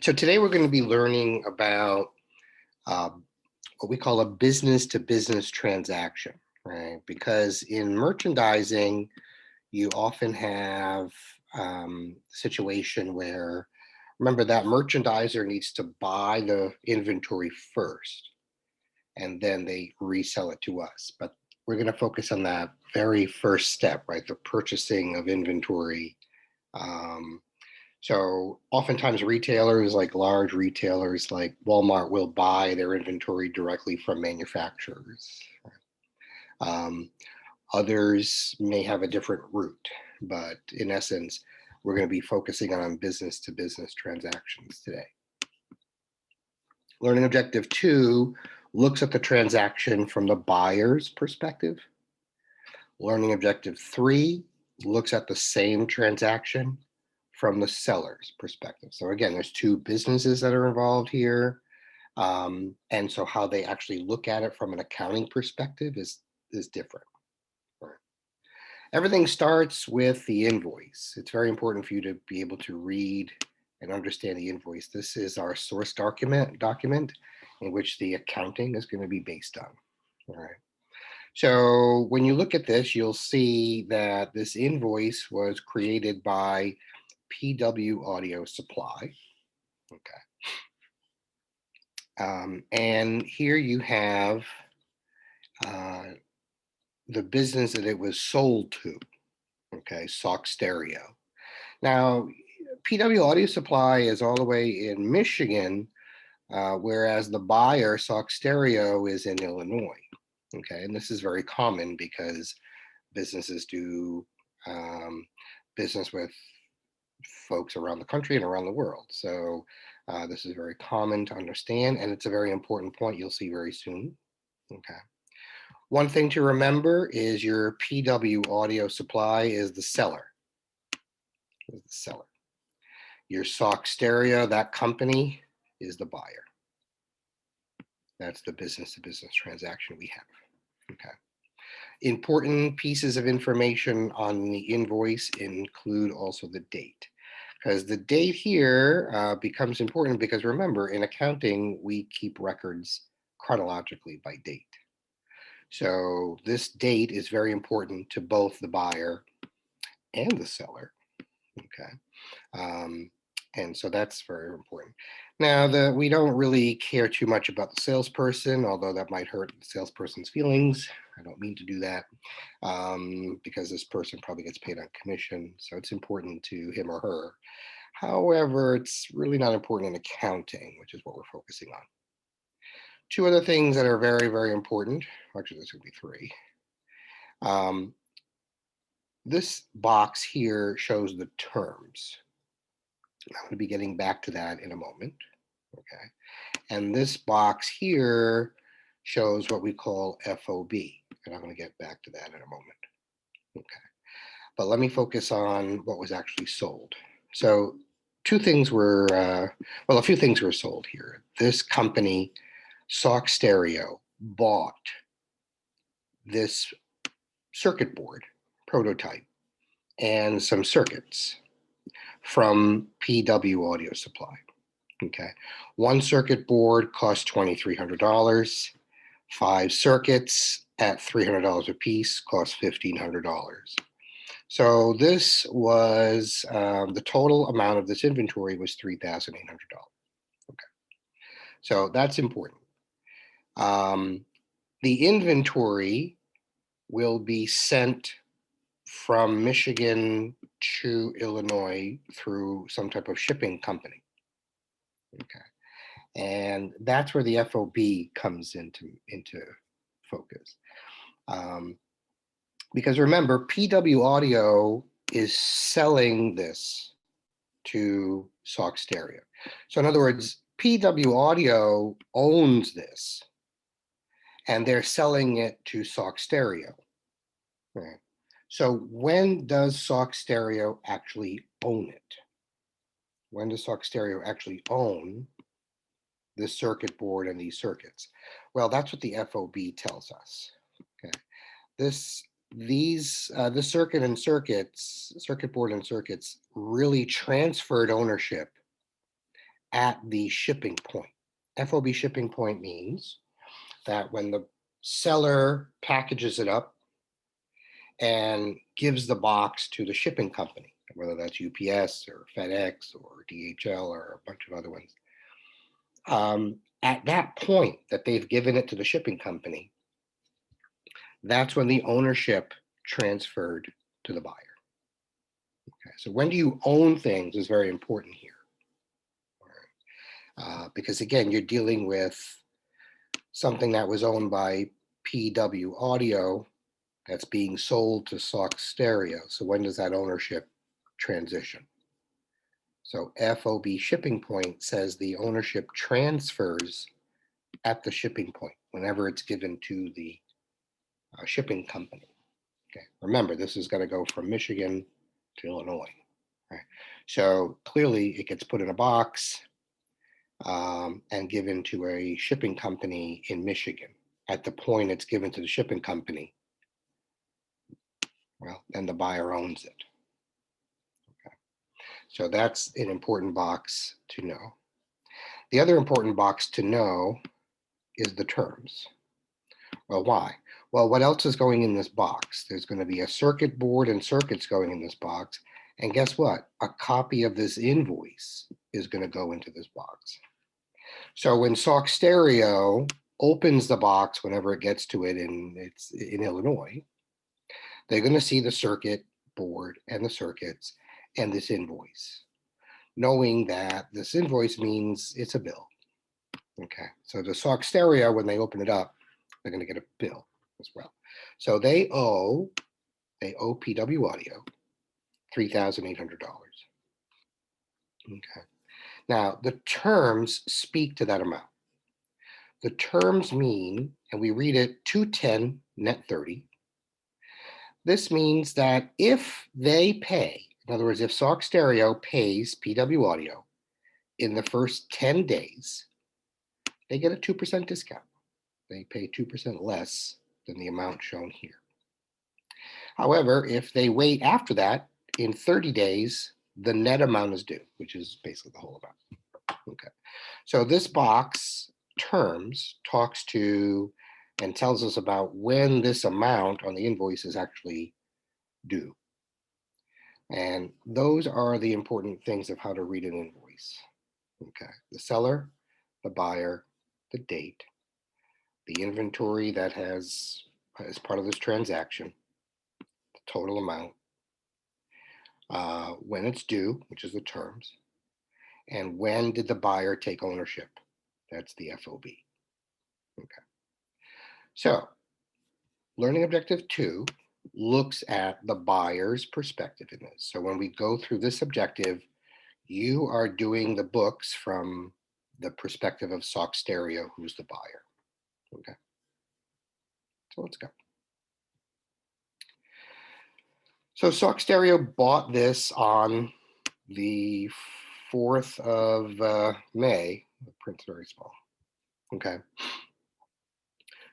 So today we're going to be learning about what we call a business-to-business transaction, right? Because in merchandising, you often have a situation where, remember, that merchandiser needs to buy the inventory first, and then they resell it to us. But we're going to focus on that very first step, right? The purchasing of inventory. Um, so oftentimes retailers, like large retailers like Walmart, will buy their inventory directly from manufacturers. Um, Others may have a different route, but in essence, we're going to be focusing on business to business transactions today. Learning objective 2 looks at the transaction from the buyer's perspective. Learning objective 3 looks at the same transaction from the seller's perspective. So again, there's two businesses that are involved here. And so how they actually look at it from an accounting perspective is different. Right? Everything starts with the invoice. It's very important for you to be able to read and understand the invoice. This is our source document in which the accounting is going to be based on. All right. So when you look at this, you'll see that this invoice was created by PW Audio Supply. Okay. And here you have the business that it was sold to. Okay, Sock Stereo. Now, PW Audio Supply is all the way in Michigan, whereas the buyer, Sock Stereo, is in Illinois. Okay, and this is very common because businesses do business with folks around the country and around the world. So this is very common to understand, and it's a very important point you'll see very soon. Okay. One thing to remember is your PW Audio Supply is the seller. Your Sock Stereo, that company, is the buyer. That's the business-to-business transaction we have. Okay. Important pieces of information on the invoice include also the date, because the date here becomes important because remember, in accounting, we keep records chronologically by date. So this date is very important to both the buyer and the seller. Okay. And so that's very important. Now, we don't really care too much about the salesperson, although that might hurt the salesperson's feelings. I don't mean to do that because this person probably gets paid on commission, so it's important to him or her. However, it's really not important in accounting, which is what we're focusing on. Two other things that are very, very important. Actually, there's going to be three. This box here shows the terms. I'm going to be getting back to that in a moment. Okay. And this box here shows what we call FOB. And I'm going to get back to that in a moment. Okay. But let me focus on what was actually sold. So a few things were sold here. This company, Sock Stereo, bought this circuit board prototype and some circuits from PW Audio Supply. Okay, one circuit board cost $2,300. 5 circuits at $300 a piece cost $1,500. So this was the total amount of this inventory was $3,800. Okay, so that's important. The inventory will be sent from Michigan to Illinois through some type of shipping company. Okay. And that's where the FOB comes into focus. Because remember, PW Audio is selling this to Sock Stereo. So in other words, PW Audio owns this and they're selling it to Sock Stereo. Right. So when does Sock Stereo actually own it? When does Sock Stereo actually own this circuit board and these circuits? Well, that's what the FOB tells us. Okay, the circuit board and circuits really transferred ownership at the shipping point. FOB shipping point means that when the seller packages it up and gives the box to the shipping company, whether that's UPS or FedEx or DHL or a bunch of other ones, at that point that they've given it to the shipping company, that's when the ownership transferred to the buyer. Okay, so when do you own things is very important here. Because again, you're dealing with something that was owned by PW Audio that's being sold to Sox Stereo. So when does that ownership transition? So FOB shipping point says the ownership transfers at the shipping point whenever it's given to the shipping company. Okay, remember, this is going to go from Michigan to Illinois. Right? So clearly it gets put in a box and given to a shipping company in Michigan. At the point it's given to the shipping company, well, then the buyer owns it. Okay. So that's an important box to know. The other important box to know is the terms. Well, why? Well, what else is going in this box? There's going to be a circuit board and circuits going in this box. And guess what? A copy of this invoice is going to go into this box. So when Sox Stereo opens the box whenever it gets to it it's in Illinois, they're going to see the circuit board and the circuits and this invoice, knowing that this invoice means it's a bill. Okay, so the Sox Stereo, when they open it up, they're going to get a bill as well. So they owe PW Audio $3,800. Okay. Now the terms speak to that amount. The terms mean, and we read it 210 net 30. This means that if they pay, in other words, if Sox Stereo pays PW Audio in the first 10 days, they get a 2% discount. They pay 2% less than the amount shown here. However, if they wait after that, in 30 days, the net amount is due, which is basically the whole amount. Okay. So this box terms talks to and tells us about when this amount on the invoice is actually due. And those are the important things of how to read an invoice. Okay. The seller, the buyer, the date, the inventory that has as part of this transaction, the total amount, when it's due, which is the terms, and when did the buyer take ownership? That's the FOB. Okay. So learning objective 2 looks at the buyer's perspective in this. So when we go through this objective, you are doing the books from the perspective of Sox Stereo, who's the buyer. Okay. So let's go. So Sox Stereo bought this on the 4th of May. The print's very small. Okay.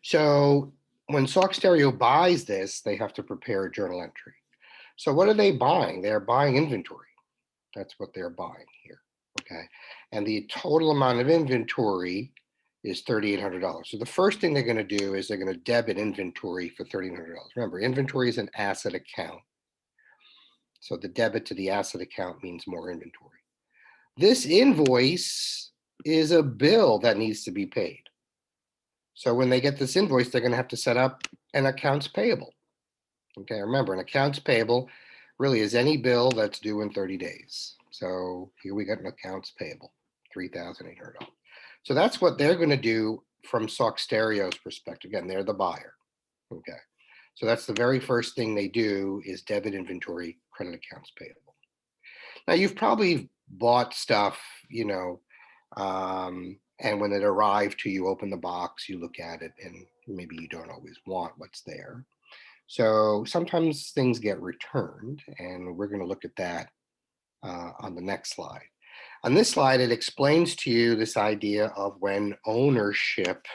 So when Sox Stereo buys this, they have to prepare a journal entry. So what are they buying? They're buying inventory. That's what they're buying here. Okay. And the total amount of inventory is $3,800. So the first thing they're going to do is they're going to debit inventory for $3,800. Remember, inventory is an asset account. So the debit to the asset account means more inventory. This invoice is a bill that needs to be paid. So when they get this invoice, they're going to have to set up an accounts payable. Okay, remember, an accounts payable really is any bill that's due in 30 days. So here we got an accounts payable, $3,800. So that's what they're going to do from Sox Stereo's perspective. Again, they're the buyer. Okay, so that's the very first thing they do is debit inventory, credit accounts payable. Now you've probably bought stuff, and when it arrived to you, open the box, you look at it, and maybe you don't always want what's there. So sometimes things get returned, and we're going to look at that on the next slide. On this slide, it explains to you this idea of when ownership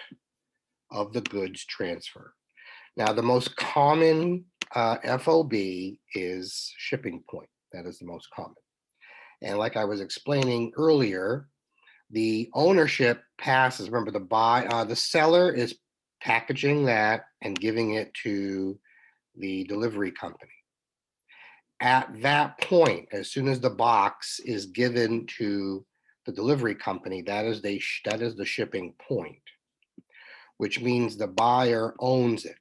of the goods transfer. Now, the most common FOB is shipping point. That is the most common. And like I was explaining earlier, the ownership passes. Remember, the seller is packaging that and giving it to the delivery company. At that point, as soon as the box is given to the delivery company, that is the shipping point, which means the buyer owns it.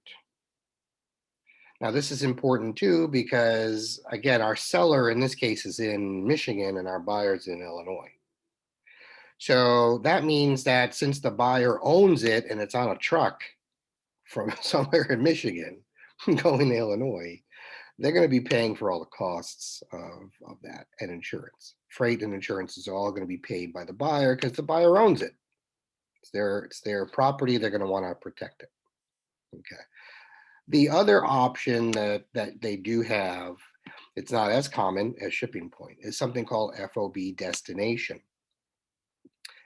Now, this is important too, because again, our seller in this case is in Michigan and our buyer's in Illinois. So that means that since the buyer owns it and it's on a truck from somewhere in Michigan going to Illinois, they're going to be paying for all the costs of that and insurance. Freight and insurance is all going to be paid by the buyer because the buyer owns it. It's their property. They're going to want to protect it. Okay. The other option that they do have, it's not as common as shipping point, is something called FOB destination.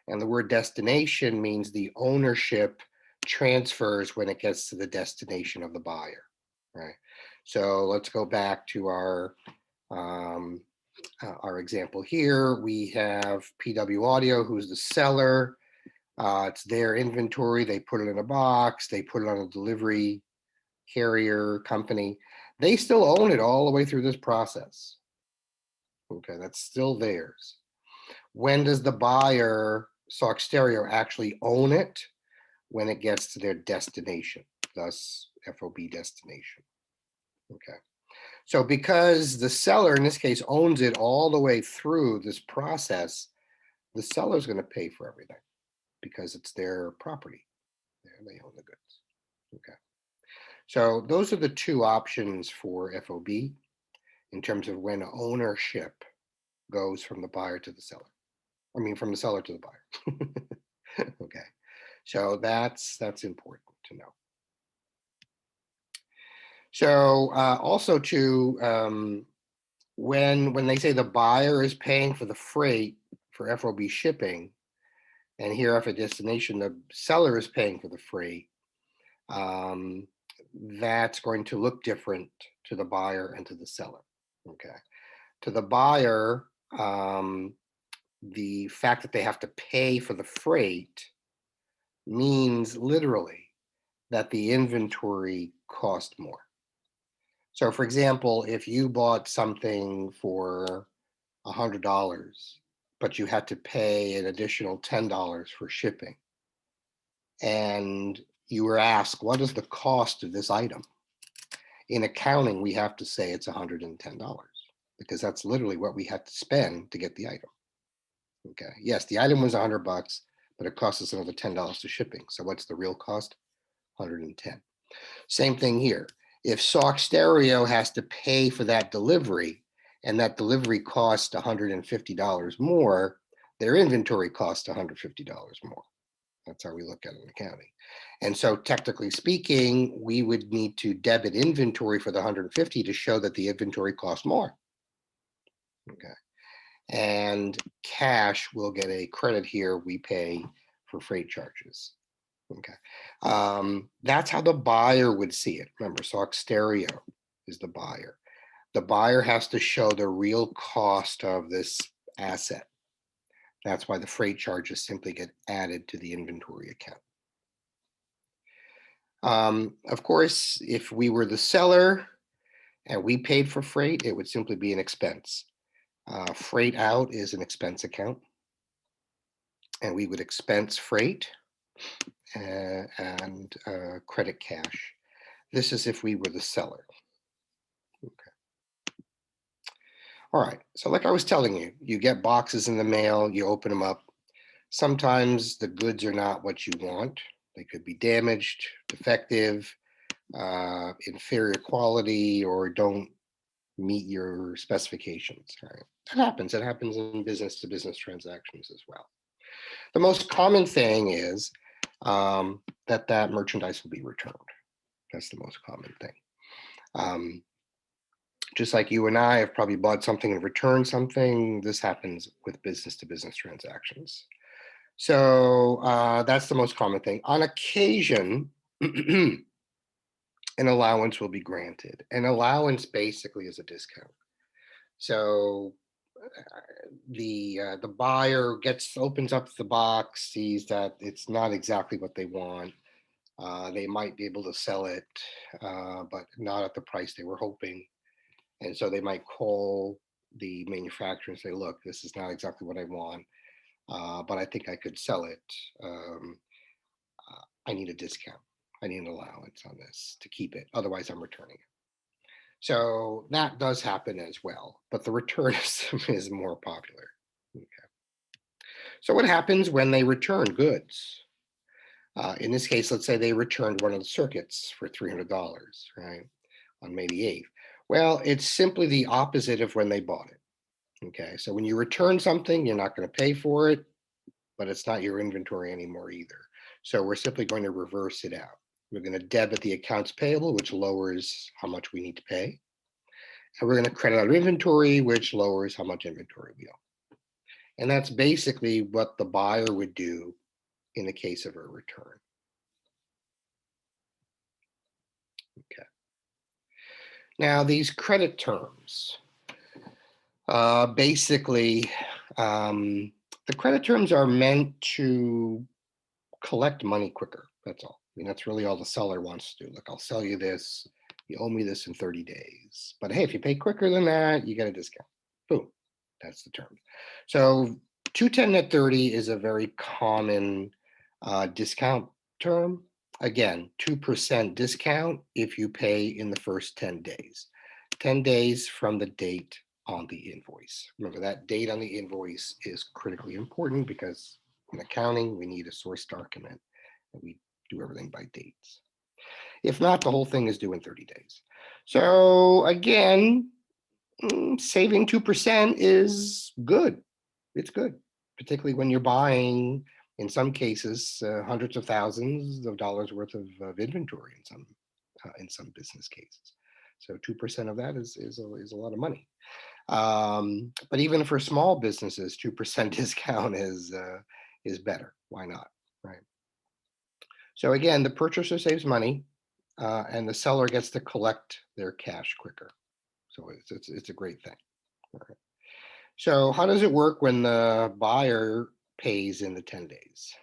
And the word destination means the ownership transfers when it gets to the destination of the buyer, right? So let's go back to our example here. We have PW Audio, who's the seller. It's their inventory. They put it in a box. They put it on a delivery carrier company. They still own it all the way through this process. Okay, that's still theirs. When does the buyer, Sark Stereo, actually own it? When it gets to their destination, thus FOB destination. Okay. So because the seller in this case owns it all the way through this process, the seller is going to pay for everything because it's their property. They own the goods. Okay. So those are the two options for FOB in terms of when ownership goes from the buyer to the seller. I mean, from the seller to the buyer. Okay. So that's important to know. So also too, when they say the buyer is paying for the freight for FOB shipping, and here at a destination, the seller is paying for the freight, that's going to look different to the buyer and to the seller. Okay. To the buyer, the fact that they have to pay for the freight means literally that the inventory cost more. So for example, if you bought something for $100, but you had to pay an additional $10 for shipping, and you were asked, what is the cost of this item? In accounting, we have to say it's $110 because that's literally what we had to spend to get the item. Okay. Yes, the item was $100, but it cost us another $10 to shipping. So what's the real cost? 110. Same thing here. If Sark Stereo has to pay for that delivery and that delivery costs $150 more, their inventory costs $150 more. That's how we look at it in accounting. And so technically speaking, we would need to debit inventory for the 150 to show that the inventory costs more. Okay. And cash will get a credit here. We pay for freight charges. Okay. That's how the buyer would see it. Remember, Sark Stereo is the buyer. The buyer has to show the real cost of this asset. That's why the freight charges simply get added to the inventory account. Of course, if we were the seller and we paid for freight, it would simply be an expense. Freight out is an expense account, and we would expense freight and credit cash. This is if we were the seller. Okay. All right, so like I was telling you, you get boxes in the mail, you open them up. Sometimes the goods are not what you want. They could be damaged, defective, inferior quality, or don't meet your specifications. All right. That happens. It happens in business-to-business transactions as well. The most common thing is that merchandise will be returned. That's the most common thing. Just like you and I have probably bought something and returned something, this happens with business-to-business transactions. So that's the most common thing. On occasion, an allowance will be granted. An allowance basically is a discount. So the buyer opens up the box, sees that it's not exactly what they want. They might be able to sell it, but not at the price they were hoping. And so they might call the manufacturer and say, look, this is not exactly what I want, but I think I could sell it. I need a discount. I need an allowance on this to keep it. Otherwise, I'm returning it. So that does happen as well, but the return is more popular. Okay. So what happens when they return goods? In this case, let's say they returned one of the circuits for $300, right, on May the 8th. Well, it's simply the opposite of when they bought it. Okay, so when you return something, you're not going to pay for it, but it's not your inventory anymore either. So we're simply going to reverse it out. We're going to debit the accounts payable, which lowers how much we need to pay. And we're going to credit our inventory, which lowers how much inventory we own. And that's basically what the buyer would do in the case of a return. Okay. Now, these credit terms, basically, the credit terms are meant to collect money quicker. That's all. I mean, that's really all the seller wants to do. Look, I'll sell you this. You owe me this in 30 days. But hey, if you pay quicker than that, you get a discount. Boom. That's the term. So 210 net 30 is a very common discount term. Again, 2% discount if you pay in the first 10 days. 10 days from the date on the invoice. Remember, that date on the invoice is critically important because in accounting, we need a source document and we do everything by dates. If not, the whole thing is due in 30 days. So again, saving 2% is good. It's good, particularly when you're buying, in some cases, hundreds of thousands of dollars worth of inventory in some business cases. So 2% of that is a lot of money. But even for small businesses, 2% discount is better. Why not, right? So again, the purchaser saves money, and the seller gets to collect their cash quicker. So it's a great thing. Right? So how does it work when the buyer pays in the 10 days?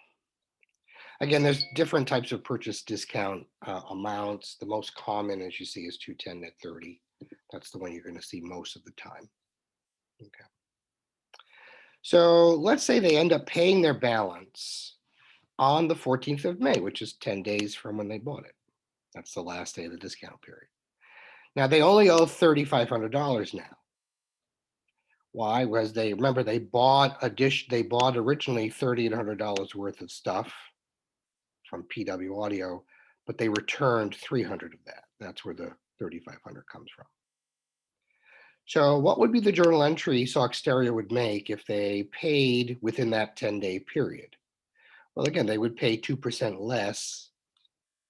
Again, there's different types of purchase discount amounts. The most common, as you see, is 210 net 30. That's the one you're going to see most of the time. Okay. So let's say they end up paying their balance on the 14th of May, which is 10 days from when they bought it. That's the last day of the discount period. Now they only owe $3,500 now. Why? Was they bought originally $3,800 worth of stuff from PW Audio, but they returned 300 of that. That's where the 3,500 comes from. So what would be the journal entry Sauk Stereo would make if they paid within that 10-day period? Well, again, they would pay 2% less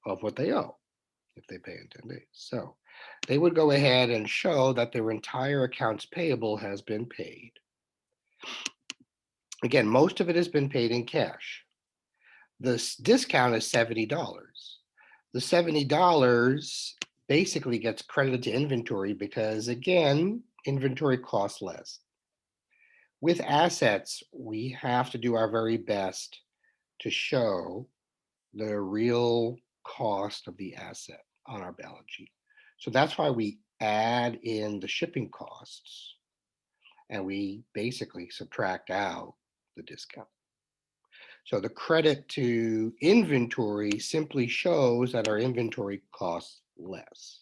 of what they owe if they pay in 10 days. So they would go ahead and show that their entire accounts payable has been paid. Again, most of it has been paid in cash. This discount is $70. The $70 basically gets credited to inventory because, again, inventory costs less. With assets, we have to do our very best to show the real cost of the asset on our balance sheet. So that's why we add in the shipping costs and we basically subtract out the discount. So the credit to inventory simply shows that our inventory costs less.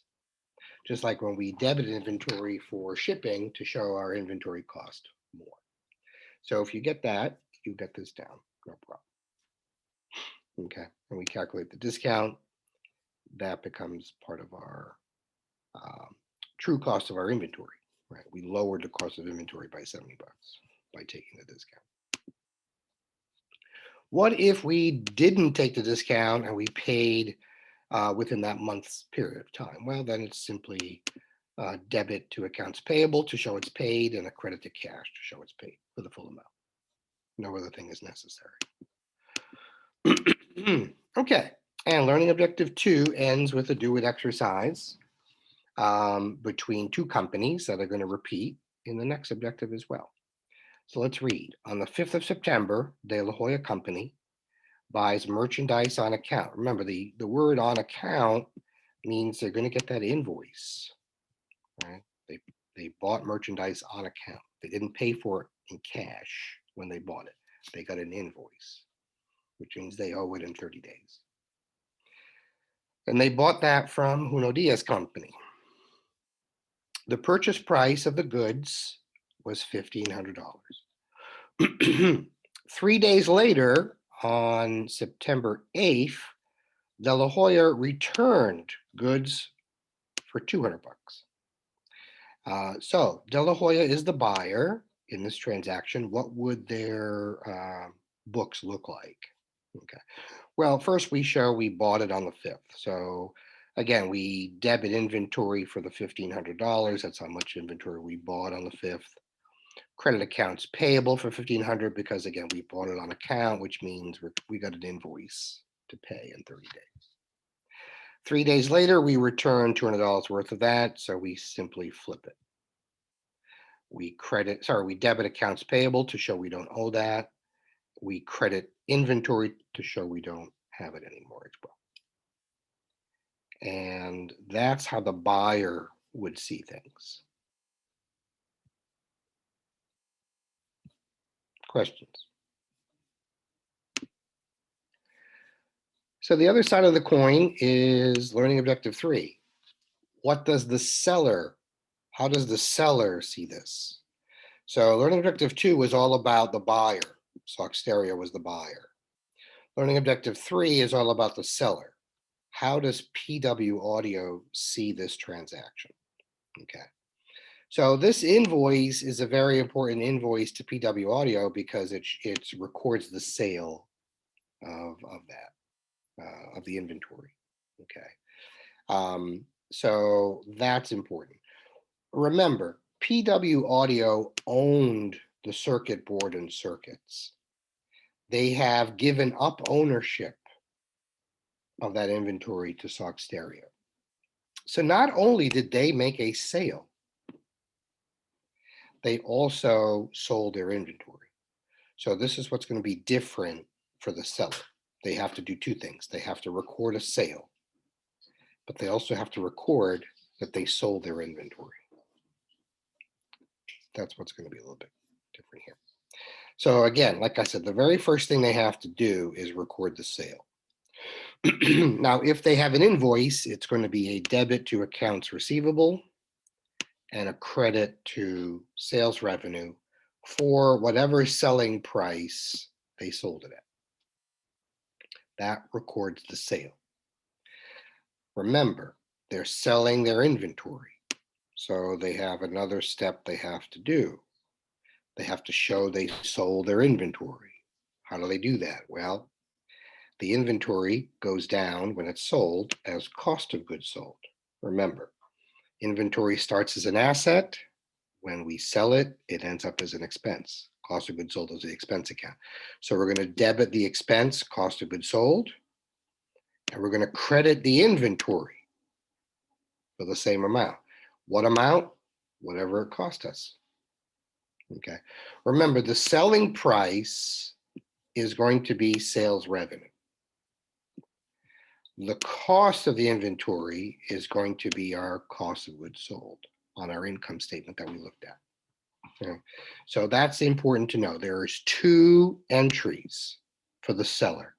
Just like when we debit inventory for shipping to show our inventory cost more. So if you get that, you get this down, no problem. Okay, and we calculate the discount. That becomes part of our true cost of our inventory, right? We lowered the cost of inventory by $70 by taking the discount. What if we didn't take the discount and we paid within that month's period of time? Well, then it's simply debit to accounts payable to show it's paid and a credit to cash to show it's paid for the full amount. No other thing is necessary. Okay, and learning objective 2 ends with a do-it exercise between two companies that are going to repeat in the next objective as well. So let's read. On the 5th of September, De La Hoya Company buys merchandise on account. Remember, the word on account means they're going to get that invoice, right? They bought merchandise on account. They didn't pay for it in cash when they bought it. They got an invoice, which means they owe it in 30 days. And they bought that from Juno Diaz Company. The purchase price of the goods was $1,500. 3 days later, on September 8th, De La Hoya returned goods for $200. So De La Hoya is the buyer in this transaction. What would their books look like? Okay. Well, first we show we bought it on the 5th. So again, we debit inventory for the $1,500. That's how much inventory we bought on the 5th. Credit accounts payable for $1,500 because again, we bought it on account, which means we got an invoice to pay in 30 days. 3 days later, we return $200 worth of that, so we simply flip it. We debit accounts payable to show we don't owe that. We credit inventory to show we don't have it anymore as well. And that's how the buyer would see things. Questions? So the other side of the coin is learning objective 3. How does the seller see this? So learning objective 2 was all about the buyer. Soxteria was the buyer. Learning objective 3 is all about the seller. How does PW Audio see this transaction? Okay. So this invoice is a very important invoice to PW Audio because it records the sale of the inventory. Okay. So that's important. Remember, PW Audio owned the circuit board and circuits. They have given up ownership of that inventory to Soxteria. So not only did they make a sale, they also sold their inventory. So this is what's going to be different for the seller. They have to do two things. They have to record a sale, but they also have to record that they sold their inventory. That's what's going to be a little bit different here. So again, like I said, the very first thing they have to do is record the sale. Now, if they have an invoice, it's going to be a debit to accounts receivable and a credit to sales revenue for whatever selling price they sold it at. That records the sale. Remember, they're selling their inventory. So they have another step they have to do. They have to show they sold their inventory. How do they do that? Well, the inventory goes down when it's sold as cost of goods sold. Remember, inventory starts as an asset. When we sell it, it ends up as an expense. Cost of goods sold is the expense account. So we're going to debit the expense, cost of goods sold, and we're going to credit the inventory for the same amount. What amount? Whatever it cost us. Okay. Remember, the selling price is going to be sales revenue. The cost of the inventory is going to be our cost of goods sold on our income statement that we looked at. Okay. So that's important to know. There's two entries for the seller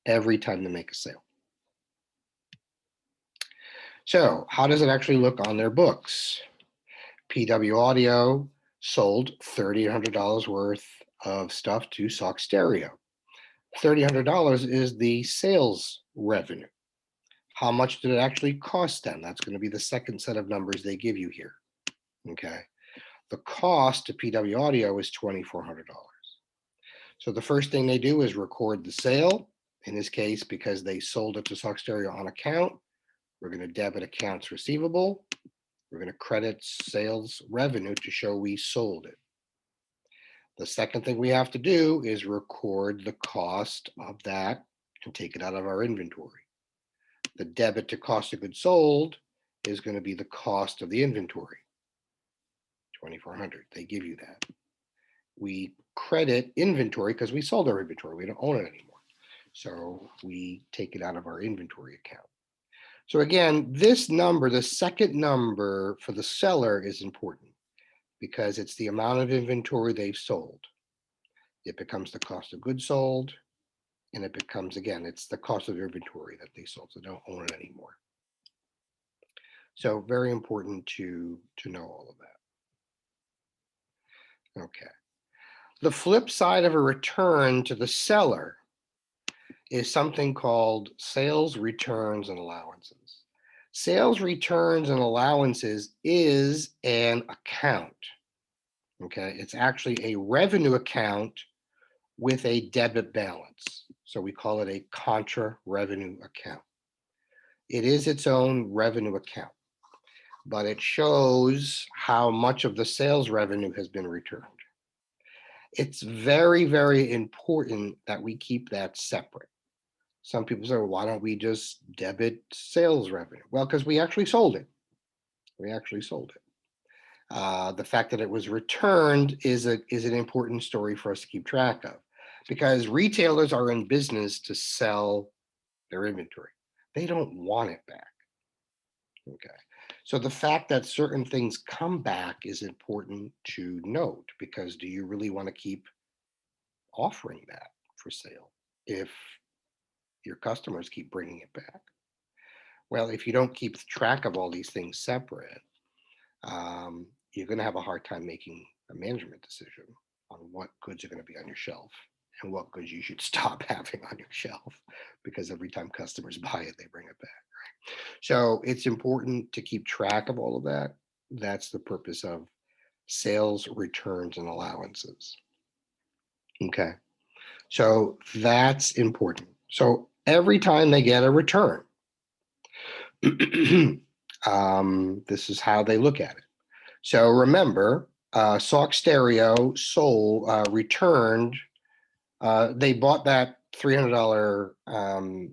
every time they make a sale. So how does it actually look on their books? PW Audio sold $3,800 worth of stuff to Soxteria. $3,800 is the sales revenue. How much did it actually cost them? That's going to be the second set of numbers they give you here. Okay. The cost to PW Audio is $2,400. So the first thing they do is record the sale. In this case, because they sold it to Soxteria on account, we're going to debit accounts receivable. We're going to credit sales revenue to show we sold it. The second thing we have to do is record the cost of that and take it out of our inventory. The debit to cost of goods sold is going to be the cost of the inventory, $2,400. They give you that. we credit inventory because we sold our inventory. We don't own it anymore. So we take it out of our inventory account. So again, this number, the second number for the seller, is important because it's the amount of inventory they've sold. It becomes the cost of goods sold, and it becomes, again, it's the cost of inventory that they sold, so they don't own it anymore. So very important to know all of that. Okay. The flip side of a return to the seller is something called sales returns and allowances. Sales returns and allowances is an account. Okay, it's actually a revenue account with a debit balance. So we call it a contra revenue account. It is its own revenue account, but it shows how much of the sales revenue has been returned. It's very, very important that we keep that separate. Some people say, well, why don't we just debit sales revenue? Well, because we actually sold it. We actually sold it. The fact that it was returned is an important story for us to keep track of, because retailers are in business to sell their inventory. They don't want it back. Okay. So the fact that certain things come back is important to note, because do you really want to keep offering that for sale if your customers keep bringing it back? Well, if you don't keep track of all these things separate, you're going to have a hard time making a management decision on what goods are going to be on your shelf and what goods you should stop having on your shelf, because every time customers buy it, they bring it back. Right? So it's important to keep track of all of that. That's the purpose of sales returns and allowances. Okay. So that's important. So every time they get a return, this is how they look at it. So remember, Salk Stereo returned. They bought that $300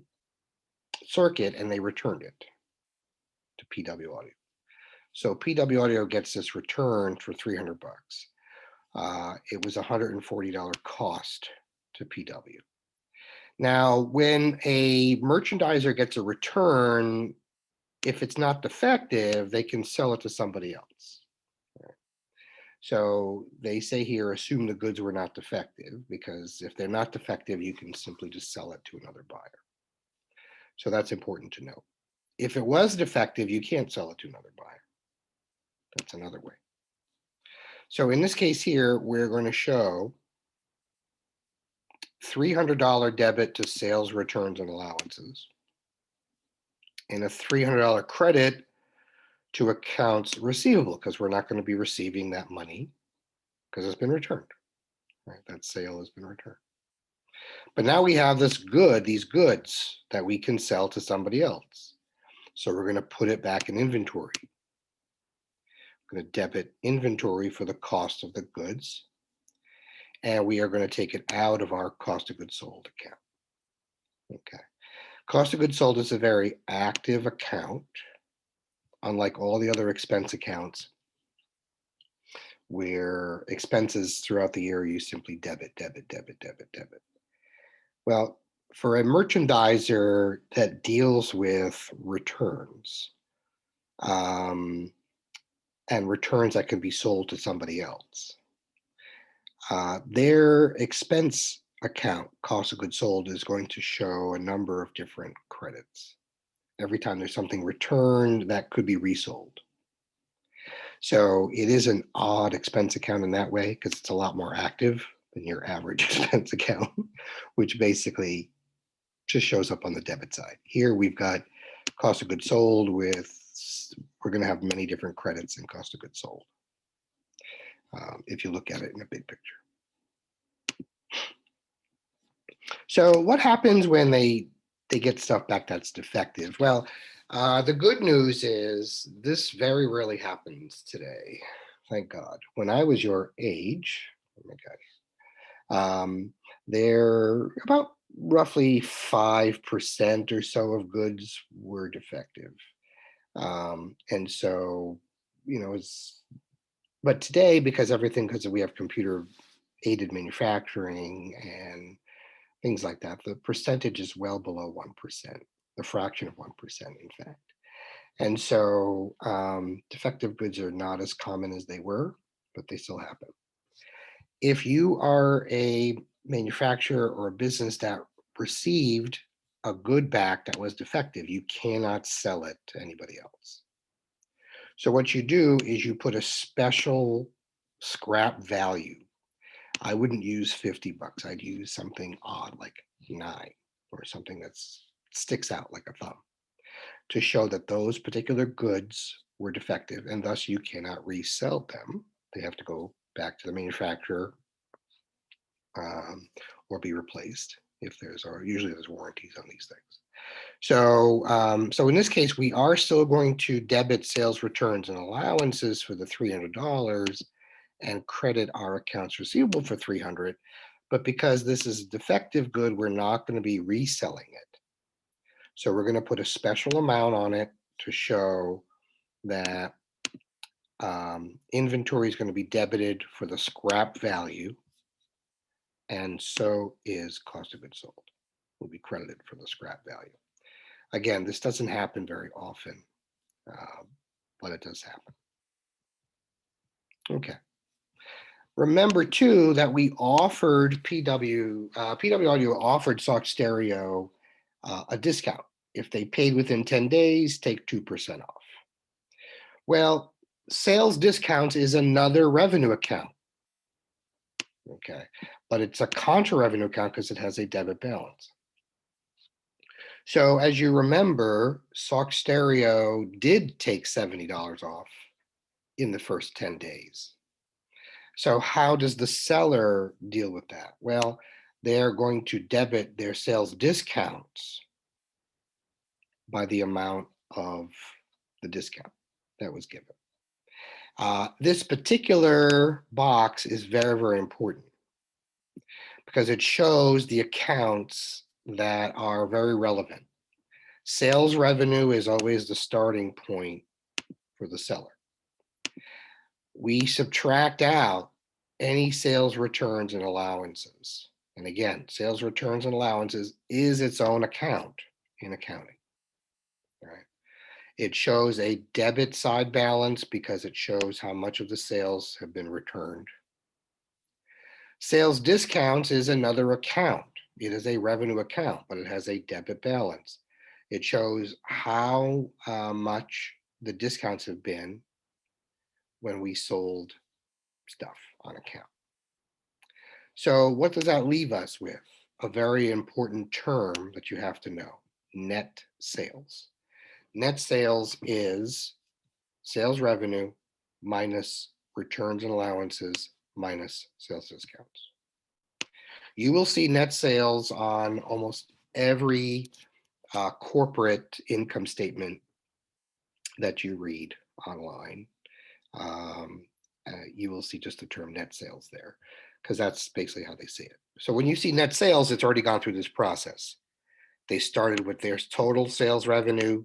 circuit and they returned it to PW Audio. So PW Audio gets this return for $300. It was $140 cost to PW. Now, when a merchandiser gets a return, if it's not defective, they can sell it to somebody else. So they say here, assume the goods were not defective, because if they're not defective, you can simply just sell it to another buyer. So that's important to know. If it was defective, you can't sell it to another buyer. That's another way. So in this case here, we're going to show $300 debit to sales returns and allowances, and a $300 credit to accounts receivable, because we're not going to be receiving that money because it's been returned. Right? That sale has been returned. But now we have these goods that we can sell to somebody else. So we're going to put it back in inventory. We're going to debit inventory for the cost of the goods, and we are going to take it out of our cost of goods sold account. Okay. Cost of goods sold is a very active account, unlike all the other expense accounts, where expenses throughout the year you simply debit, debit, debit, debit, debit. Well, for a merchandiser that deals with returns, and returns that can be sold to somebody else, their expense account, cost of goods sold, is going to show a number of different credits. Every time there's something returned, that could be resold. So it is an odd expense account in that way, because it's a lot more active than your average expense account, which basically just shows up on the debit side. Here we've got cost of goods sold we're going to have many different credits in cost of goods sold, if you look at it in a big picture. So what happens when they get stuff back that's defective? Well, the good news is this very rarely happens today. Thank God. When I was your age, oh my God, there about roughly 5% or so of goods were defective. And so, but today, because we have computer aided manufacturing and things like that, the percentage is well below 1%, the fraction of 1%, in fact. And so defective goods are not as common as they were, but they still happen. If you are a manufacturer or a business that received a good back that was defective, you cannot sell it to anybody else. So what you do is you put a special scrap value. I wouldn't use 50 bucks. I'd use something odd like 9 or something that sticks out like a thumb to show that those particular goods were defective and thus you cannot resell them. They have to go back to the manufacturer or be replaced if usually there's warranties on these things. So, so in this case, we are still going to debit sales returns and allowances for the $300 and credit our accounts receivable for $300. But because this is a defective good, we're not going to be reselling it. So we're going to put a special amount on it to show that inventory is going to be debited for the scrap value, and so is cost of goods sold will be credited for the scrap value. Again, this doesn't happen very often, but it does happen. Okay. Remember too that we offered PW Audio offered Sock Stereo a discount. If they paid within 10 days, take 2% off. Well, sales discounts is another revenue account. Okay, but it's a contra revenue account because it has a debit balance. So as you remember, Sock Stereo did take $70 off in the first 10 days. So how does the seller deal with that? Well, they're going to debit their sales discounts by the amount of the discount that was given. This particular box is very, very important because it shows the accounts that are very relevant. Sales revenue is always the starting point for the seller. We subtract out any sales returns and allowances. And again, sales returns and allowances is its own account in accounting. All right. It shows a debit side balance because it shows how much of the sales have been returned. Sales discounts is another account. It is a revenue account, but it has a debit balance. It shows how much the discounts have been when we sold stuff on account. So what does that leave us with? A very important term that you have to know, net sales. Net sales is sales revenue minus returns and allowances minus sales discounts. You will see net sales on almost every corporate income statement that you read online. You will see just the term net sales there because that's basically how they see it. So when you see net sales, it's already gone through this process. They started with their total sales revenue.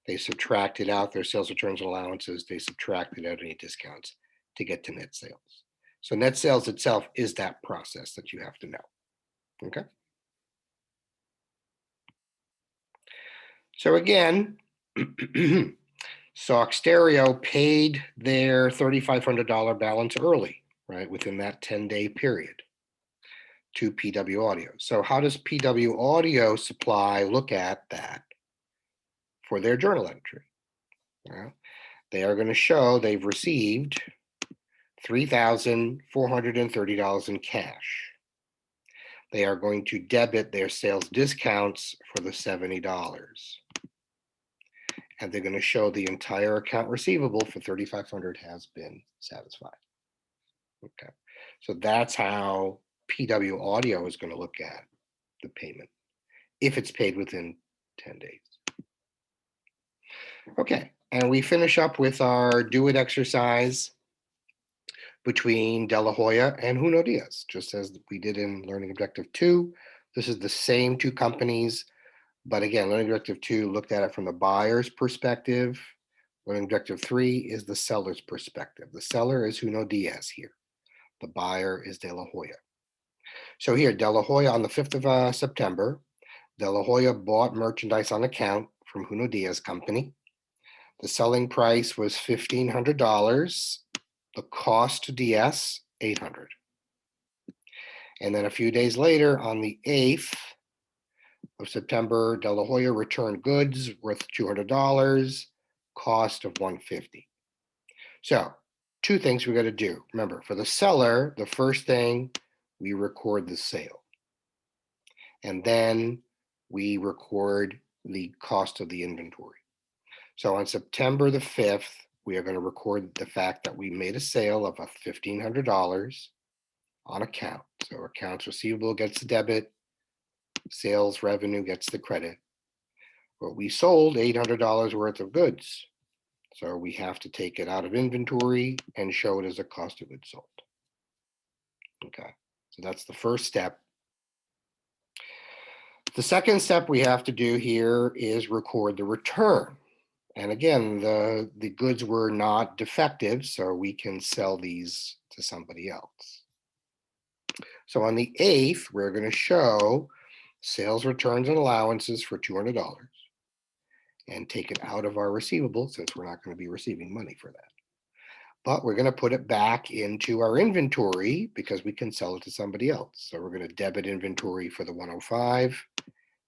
They subtracted out their sales returns and allowances. They subtracted out any discounts to get to net sales. So net sales itself is that process that you have to know. Okay. So again, Sock Stereo paid their $3,500 balance early, right, within that 10-day period to PW Audio. So how does PW Audio Supply look at that for their journal entry? Well, they are going to show they've received $3,430 in cash. They are going to debit their sales discounts for the $70. And they're going to show the entire account receivable for $3,500 has been satisfied. Okay, so that's how PW Audio is going to look at the payment if it's paid within 10 days. Okay, and we finish up with our do it exercise between De La Hoya and Juno Diaz, just as we did in Learning Objective 2. This is the same two companies, but again, Learning Objective 2 looked at it from the buyer's perspective. Learning Objective 3 is the seller's perspective. The seller is Juno Diaz here. The buyer is De La Hoya. So here, De La Hoya on the 5th of September, De La Hoya bought merchandise on account from Juno Diaz Company. The selling price was $1,500. The cost to DS, $800. And then a few days later, on the 8th of September, De La Hoya returned goods worth $200, cost of $150. So, two things we got to do. Remember, for the seller, the first thing, we record the sale. And then we record the cost of the inventory. So on September the 5th, we are going to record the fact that we made a sale of $1,500 on account. So accounts receivable gets the debit, sales revenue gets the credit. But we sold $800 worth of goods. So we have to take it out of inventory and show it as a cost of goods sold. Okay, so that's the first step. The second step we have to do here is record the return. And again, the goods were not defective, so we can sell these to somebody else. So on the 8th, we're going to show sales returns and allowances for $200 and take it out of our receivable since we're not going to be receiving money for that. But we're going to put it back into our inventory because we can sell it to somebody else. So we're going to debit inventory for the 105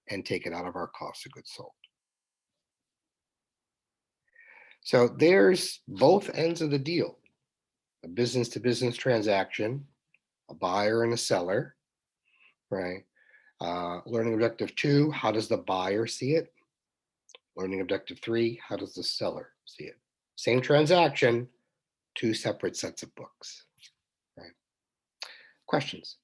and take it out of our cost of goods sold. So there's both ends of the deal, a business-to-business transaction, a buyer and a seller, right? Learning objective 2, how does the buyer see it? Learning objective 3, how does the seller see it? Same transaction, two separate sets of books, right? Questions?